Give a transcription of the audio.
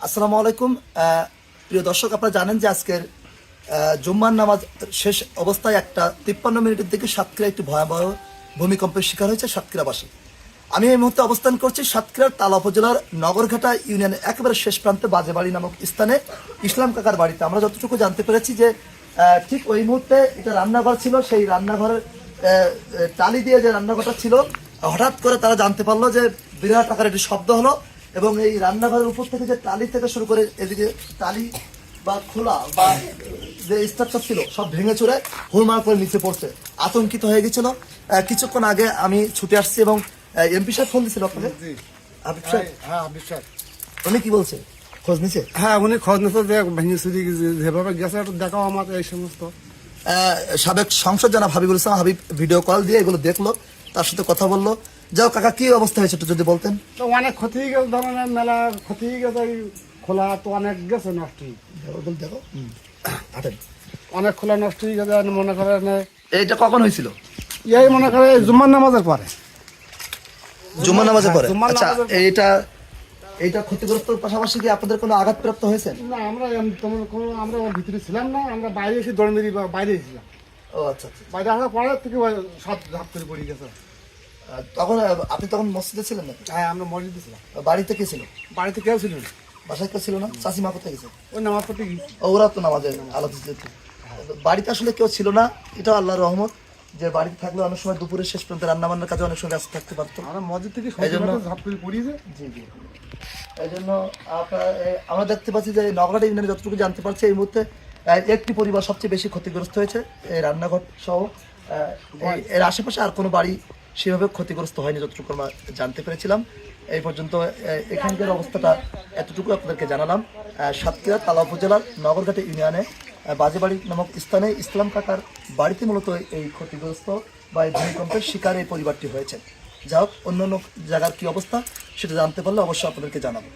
আসসালামু আলাইকুম। প্রিয় দর্শক, আপনারা জানেন যে আজকের জুম্মার নামাজ শেষ অবস্থায় একটা 53 মিনিটের দিকে সাতক্ষীরা একটি ভয়াবহ ভূমিকম্পের শিকার হয়েছে সাতক্ষীরাবাসী। আমি এই মুহূর্তে অবস্থান করছি সাতক্ষীরার তালা উপজেলার নগরঘাটা ইউনিয়নের একেবারে শেষ প্রান্তে বাজেবাড়ি নামক স্থানে ইসলাম কাকার বাড়িতে। আমরা যতটুকু জানতে পেরেছি যে ঠিক ওই মুহূর্তে এটা রান্নাঘর ছিল, সেই রান্নাঘরের টালি দিয়ে যে রান্নাঘরটা ছিল, হঠাৎ করে তারা জানতে পারলো যে বিরাট আকার একটি শব্দ হলো এবং এই রান্নাঘরের উপর থেকে যে টালি থেকে শুরু করে এদিকে টালি বা খোলা বা যে স্ট্রাকচার ছিল সব ভেঙে চুরে হুড়মার করে নিচে পড়ছে। আতঙ্কিত হয়ে গেছিল। কিছুক্ষণ আগে আমি ছুটে আসছি এবং এমপি সাহেব ফোন দিয়েছিল আপনাকে। হাবিব সাহেব, হ্যাঁ হাবিব সাহেব, উনি কি বলছে? খোঁজ নিছে? হ্যাঁ উনি খোঁজ নিতে যে ভেঙে চুরি যেভাবে গেছে একটু দেখাও আমার এই সমস্ত। সাবেক সংসদ জনাব হাবিবুল ইসলাম হাবিব ভিডিও কল দিয়ে এগুলো দেখলো, তার সাথে কথা বললো। যাও কাকা, কি অবস্থা হয়েছে একটু যদি বলতেন। তো অনেক ক্ষতি হয়ে গেছে, ধরনের মেলা ক্ষতি হয়ে গেছে, এই খোলা তো অনেক গেছে নষ্ট হয়ে। দেখো হাঁটেন। অনেক খোলা নষ্ট হয়ে গেছে, মনে করেন এইটা কখন হয়েছিল? এই মনে করে জুম্মার নামাজের পরে। জুম্মা নামাজে পরে? জুম্মার আচ্ছা, নামাজের পরে। এইটা ক্ষতিগ্রস্ত পাশাপাশি কি আপনাদের কোনো আঘাতপ্রাপ্ত হয়েছে? না আমরা তোমার কোনো আমরা ওর ভিতরে ছিলাম না, আমরা বাইরে এসে দৌড় মেরি বাইরে এসেছিলাম। ও আচ্ছা আচ্ছা। বাইরে আসার পরে থেকে সব ঝাপ করে পড়ে গেছে। তখন আপনি তখন মসজিদে ছিলেন না? হ্যাঁ আমরা মসজিদে ছিলাম। বাড়িতে কে ছিল? বাড়িতে কেউ ছিল না, বাসায় কেউ ছিল না? চাষিমা কোথায় গেছে? ওই নামাজ পড়তে গেছি। ওরা তো নামাজে আলাদা যেত। বাড়িতে আসলে কেউ ছিল না, এটা আল্লাহর রহমত যে বাড়িতে থাকলে অনেক সময় দুপুরের শেষ পর্যন্ত রান্না বান্নার কাজে অনেক সময় ব্যস্ত থাকতে পারতো। আমরা মসজিদ থেকে এই জন্য ঝাপ করে পড়িয়েছে। জি জি, এই জন্য আমরা দেখতে পাচ্ছি যে নগরহাটা ইউনিয়নে যতটুকু জানতে পারছি এই মুহূর্তে একটি পরিবার সবচেয়ে বেশি ক্ষতিগ্রস্ত হয়েছে, এই রান্নাঘর সহ। এর আশেপাশে আর কোনো বাড়ি সেভাবে ক্ষতিগ্রস্ত হয়নি যতটুকু আমরা জানতে পেরেছিলাম। এই পর্যন্ত এখানকার অবস্থাটা এতটুকু আপনাদেরকে জানালাম। সাতক্ষীরা তালা উপজেলার নগরঘাটা ইউনিয়নে বাজেবাড়ি নামক স্থানে ইসলাম কাকার বাড়িতে মূলত এই ক্ষতিগ্রস্ত বা এই ভূমিকম্পের শিকার এই পরিবারটি হয়েছে। যা হোক, অন্যান্য জায়গার কি অবস্থা সেটা জানতে পারলে অবশ্যই আপনাদেরকে জানাবো।